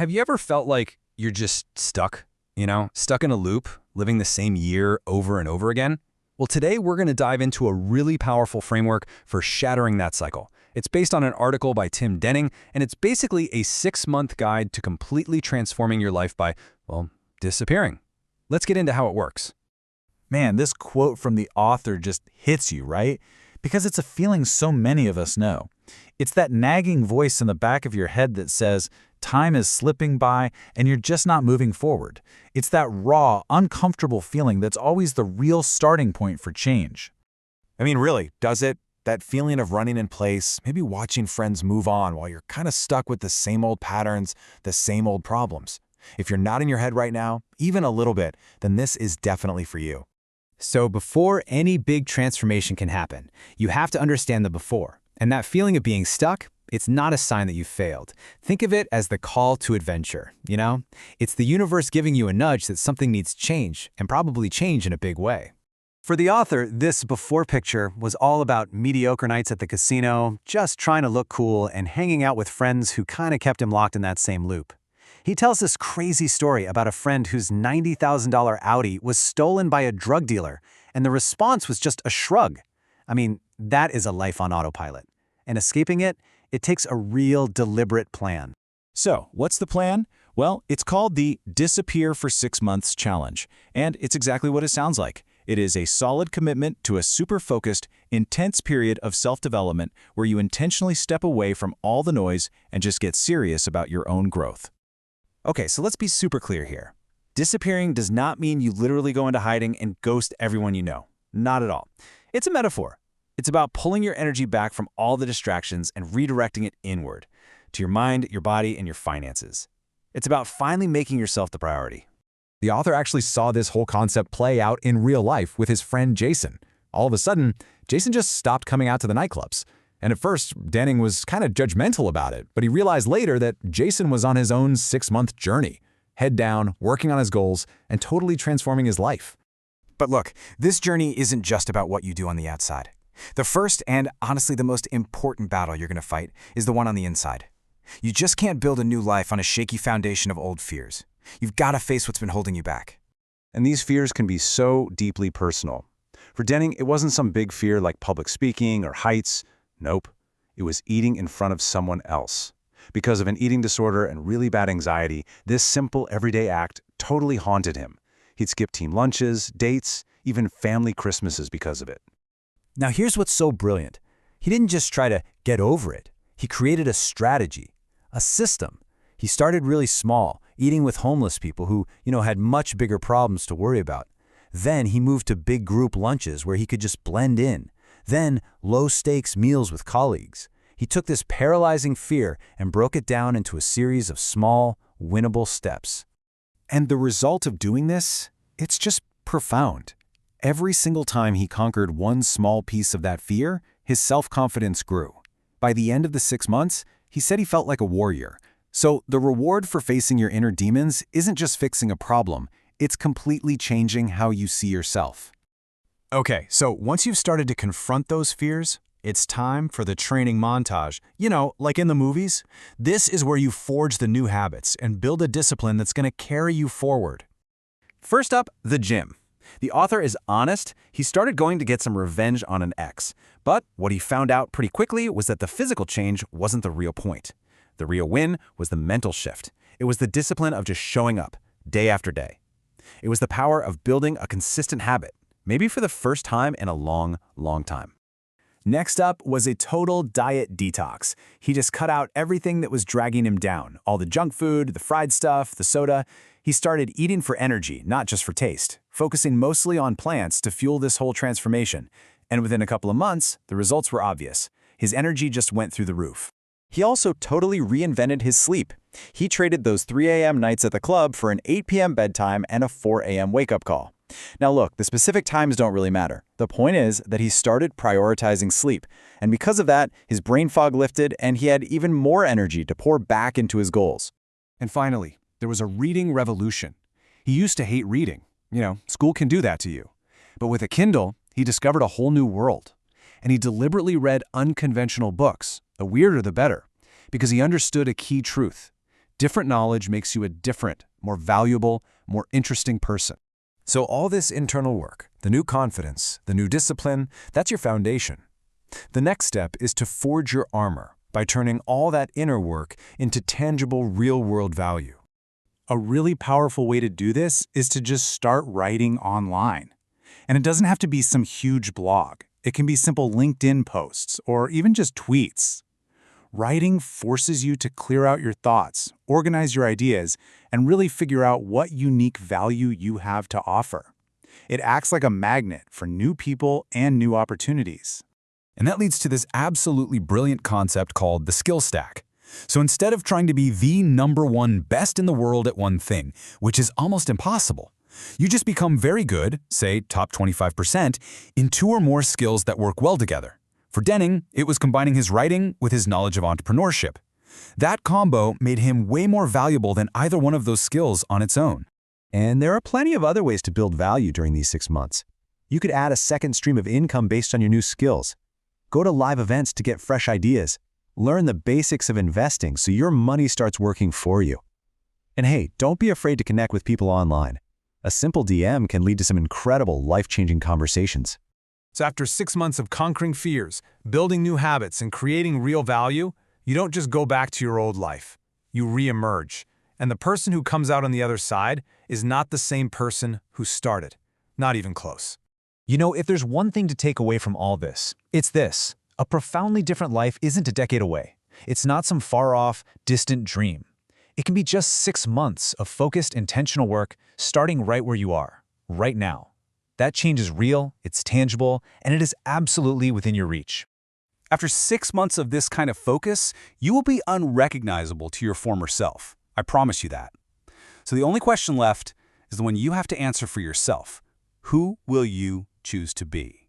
Have you ever felt like you're just stuck, stuck in a loop, living the same year over and over again? Well, today we're going to dive into a really powerful framework for shattering that cycle. It's based on an article by Tim Denning, and it's basically a 6-month guide to completely transforming your life by, well, disappearing. Let's get into how it works. Man, this quote from the author just hits you, right? Because it's a feeling so many of us know. It's that nagging voice in the back of your head that says, time is slipping by and you're just not moving forward. It's that raw, uncomfortable feeling that's always the real starting point for change. I mean, really, does it? That feeling of running in place, maybe watching friends move on while you're kind of stuck with the same old patterns, the same old problems. If you're nodding your head right now, even a little bit, then this is definitely for you. So before any big transformation can happen, you have to understand the before. And that feeling of being stuck, it's not a sign that you've failed. Think of it as the call to adventure, It's the universe giving you a nudge that something needs change, and probably change in a big way. For the author, this before picture was all about mediocre nights at the casino, just trying to look cool and hanging out with friends who kind of kept him locked in that same loop. He tells this crazy story about a friend whose $90,000 Audi was stolen by a drug dealer, and the response was just a shrug. I mean, that is a life on autopilot. And escaping it, it takes a real deliberate plan. So, what's the plan? Well, it's called the Disappear for 6 Months Challenge, and it's exactly what it sounds like. It is a solid commitment to a super-focused, intense period of self-development where you intentionally step away from all the noise and just get serious about your own growth. Okay, so let's be super clear here. Disappearing does not mean you literally go into hiding and ghost everyone you know. Not at all. It's a metaphor. It's about pulling your energy back from all the distractions and redirecting it inward, to your mind, your body, and your finances. It's about finally making yourself the priority. The author actually saw this whole concept play out in real life with his friend Jason. All of a sudden, Jason just stopped coming out to the nightclubs. And at first, Denning was kind of judgmental about it, but he realized later that Jason was on his own 6-month journey, head down, working on his goals, and totally transforming his life. But look, this journey isn't just about what you do on the outside. The first and honestly the most important battle you're going to fight is the one on the inside. You just can't build a new life on a shaky foundation of old fears. You've got to face what's been holding you back. And these fears can be so deeply personal. For Denning, it wasn't some big fear like public speaking or heights. Nope. It was eating in front of someone else. Because of an eating disorder and really bad anxiety, this simple everyday act totally haunted him. He'd skip team lunches, dates, even family Christmases because of it. Now here's what's so brilliant. He didn't just try to get over it. He created a strategy, a system. He started really small, eating with homeless people who, had much bigger problems to worry about. Then he moved to big group lunches where he could just blend in. Then low-stakes meals with colleagues. He took this paralyzing fear and broke it down into a series of small, winnable steps. And the result of doing this, it's just profound. Every single time he conquered one small piece of that fear, his self-confidence grew. By the end of the 6 months, he said he felt like a warrior. So the reward for facing your inner demons isn't just fixing a problem, it's completely changing how you see yourself. Okay, so once you've started to confront those fears, it's time for the training montage. Like in the movies. This is where you forge the new habits and build a discipline that's going to carry you forward. First up, the gym. The author is honest. He started going to get some revenge on an ex. But what he found out pretty quickly was that the physical change wasn't the real point. The real win was the mental shift. It was the discipline of just showing up, day after day. It was the power of building a consistent habit, maybe for the first time in a long, long time. Next up was a total diet detox. He just cut out everything that was dragging him down, all the junk food, the fried stuff, the soda. He started eating for energy, not just for taste, focusing mostly on plants to fuel this whole transformation. And within a couple of months, the results were obvious. His energy just went through the roof. He also totally reinvented his sleep. He traded those 3 a.m. nights at the club for an 8 p.m. bedtime and a 4 a.m. wake-up call. Now look, the specific times don't really matter. The point is that he started prioritizing sleep, and because of that, his brain fog lifted and he had even more energy to pour back into his goals. And finally, there was a reading revolution. He used to hate reading. School can do that to you. But with a Kindle, he discovered a whole new world. And he deliberately read unconventional books, the weirder the better, because he understood a key truth. Different knowledge makes you a different, more valuable, more interesting person. So all this internal work, the new confidence, the new discipline, that's your foundation. The next step is to forge your armor by turning all that inner work into tangible, real-world value. A really powerful way to do this is to just start writing online. And it doesn't have to be some huge blog. It can be simple LinkedIn posts or even just tweets. Writing forces you to clear out your thoughts, organize your ideas, and really figure out what unique value you have to offer. It acts like a magnet for new people and new opportunities. And that leads to this absolutely brilliant concept called the skill stack. So instead of trying to be the #1 best in the world at one thing, which is almost impossible, you just become very good, say top 25%, in 2 or more skills that work well together. For Denning, it was combining his writing with his knowledge of entrepreneurship. That combo made him way more valuable than either one of those skills on its own. And there are plenty of other ways to build value during these 6 months. You could add a second stream of income based on your new skills. Go to live events to get fresh ideas. Learn the basics of investing so your money starts working for you. And hey, don't be afraid to connect with people online. A simple DM can lead to some incredible, life-changing conversations. So after 6 months of conquering fears, building new habits, and creating real value, you don't just go back to your old life. You reemerge. And the person who comes out on the other side is not the same person who started. Not even close. You know, if there's one thing to take away from all this, it's this. A profoundly different life isn't a decade away. It's not some far-off, distant dream. It can be just 6 months of focused, intentional work starting right where you are, right now. That change is real, it's tangible, and it is absolutely within your reach. After 6 months of this kind of focus, you will be unrecognizable to your former self. I promise you that. So the only question left is the one you have to answer for yourself. Who will you choose to be?